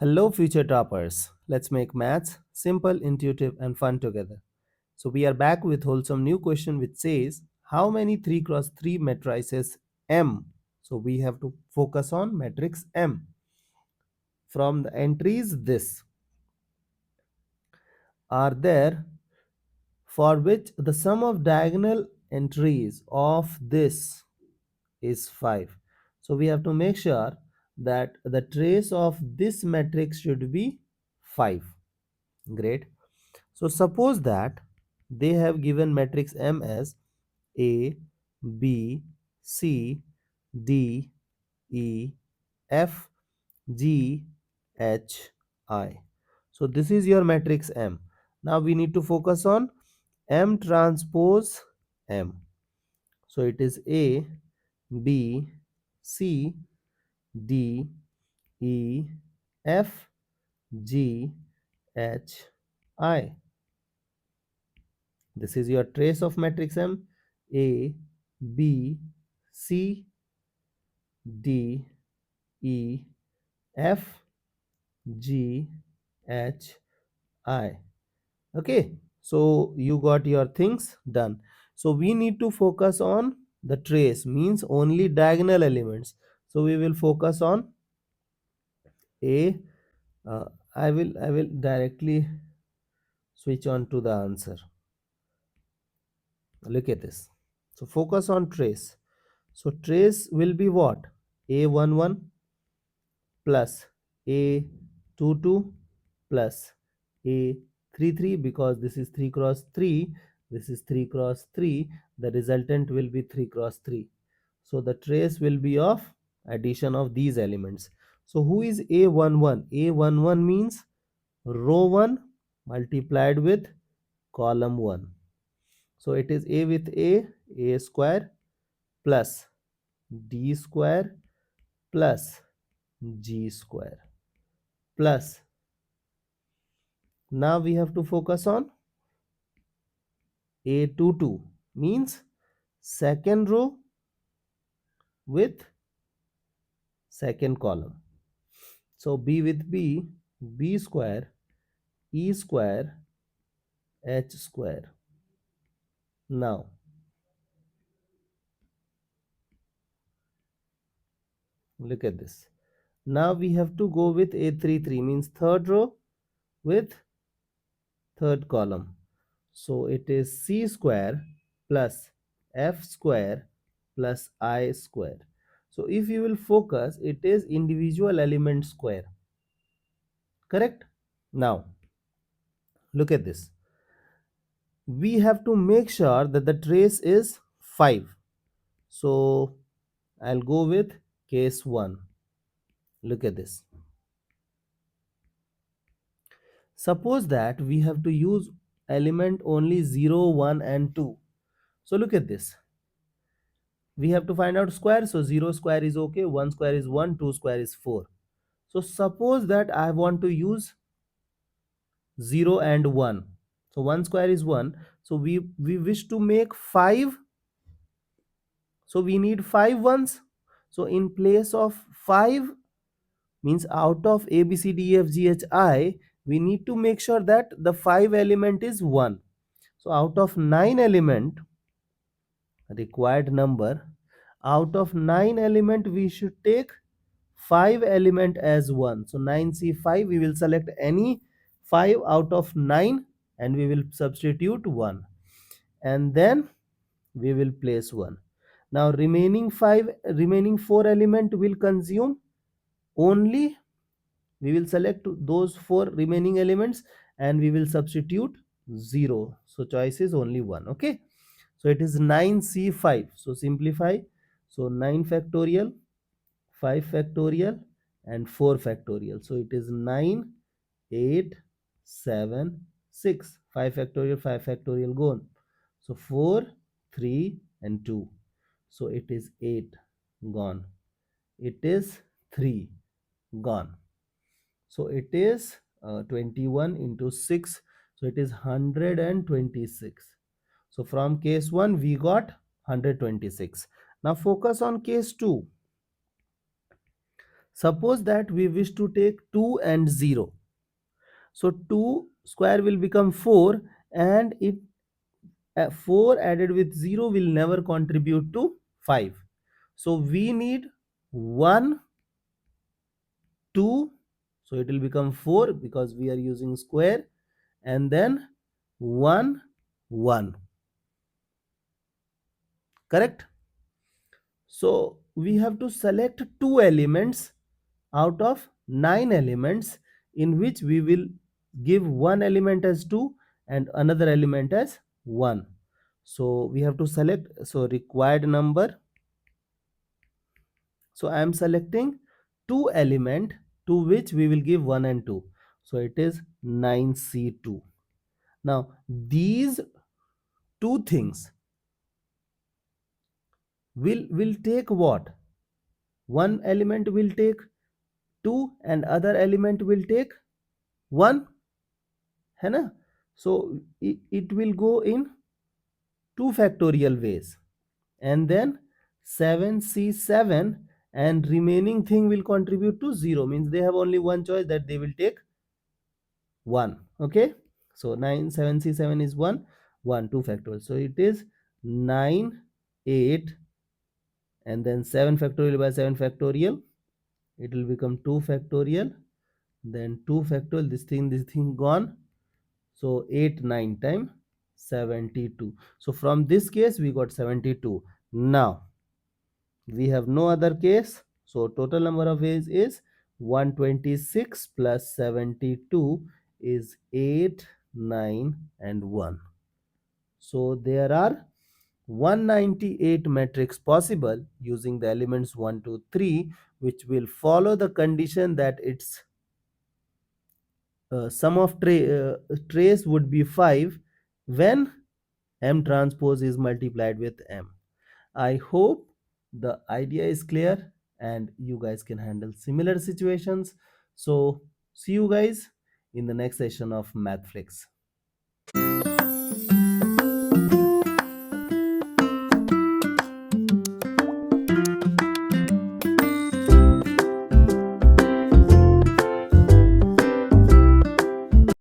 Hello, future toppers. Let's make maths simple, intuitive, and fun together. So, we are back with wholesome new question which says, how many 3 cross 3 matrices M? So, we have to focus on matrix M. From the entries, this are there for which the sum of diagonal entries of this is 5. So, we have to make sure that the trace of this matrix should be 5. Great. So suppose that they have given matrix M as A, B, C, D, E, F, G, H, I. So this is your matrix M. Now we need to focus on M transpose M. So it is A, B, C, D, E, F, G, H, I. This is your trace of matrix M. A, B, C, D, E, F, G, H, I. Okay, so you got your things done. So we need to focus on the trace, means only diagonal elements. So we will focus on A. I will directly switch on to the answer. Look at this. So focus on trace. So trace will be what? A11 plus A22 plus A33, because this is 3 cross 3, this is 3 cross 3, the resultant will be 3 cross 3. So the trace will be of addition of these elements. So who is A11? A11 means row 1 multiplied with column 1. So it is A with A square plus D square plus G square plus, now we have to focus on A22, means second row with second column. So B with B square, E square, H square. Now look at this. Now we have to go with A33, means third row with third column. So it is C square plus F square plus I square. So if you will focus, it is individual element square. Correct? Now look at this. We have to make sure that the trace is 5. So I'll go with case 1. Look at this. Suppose that we have to use element only 0, 1 and 2. So look at this. We have to find out square. So 0 square is okay, 1 square is 1, 2 square is 4. So suppose that I want to use 0 and 1. So 1 square is 1. So we wish to make 5. So we need 5 ones. So in place of 5, means out of A, B, C, D, E, F, G, H, I, we need to make sure that the 5 element is 1. So out of 9 element, required number, out of 9 element we should take 5 element as 1. So 9C5, we will select any 5 out of 9 and we will substitute 1, and then we will place 1. Now remaining 4 element will consume only, we will select those 4 remaining elements and we will substitute 0. So choice is only 1. Okay, so it is 9C5. So simplify. So 9 factorial, 5 factorial and 4 factorial. So it is 9, 8, 7, 6. 5 factorial, 5 factorial gone. So 4, 3 and 2. So it is 8 gone. It is 3 gone. So it is 21 into 6. So it is 126. So from case 1 we got 126. Now focus on case 2. Suppose that we wish to take 2 and 0. So 2 square will become 4, and 4 added with 0 will never contribute to 5. So we need 1, 2, so it will become 4 because we are using square, and then 1, 1. Correct? So we have to select 2 elements out of 9 elements, in which we will give one element as 2 and another element as 1. So we have to select, so required number. So I am selecting 2 element to which we will give 1 and 2. So it is 9C2. Now these two things will take what? One element will take 2 and other element will take 1, है ना? So it will go in 2 factorial ways, and then 7C7, and remaining thing will contribute to 0, means they have only one choice, that they will take 1. Okay, so 9 7C7 is 1 1 2 factorial, so it is 9 8, and then 7 factorial by 7 factorial, it will become 2 factorial, then 2 factorial, this thing gone, so 8 9 times 72. So from this case we got 72. Now we have no other case, so total number of ways is 126 plus 72 is 8 9 and 1. So there are 198 matrix possible using the elements 1 2 3, which will follow the condition that its sum of trace would be 5 when M transpose is multiplied with M. I hope the idea is clear and you guys can handle similar situations. So see you guys in the next session of MathFlix.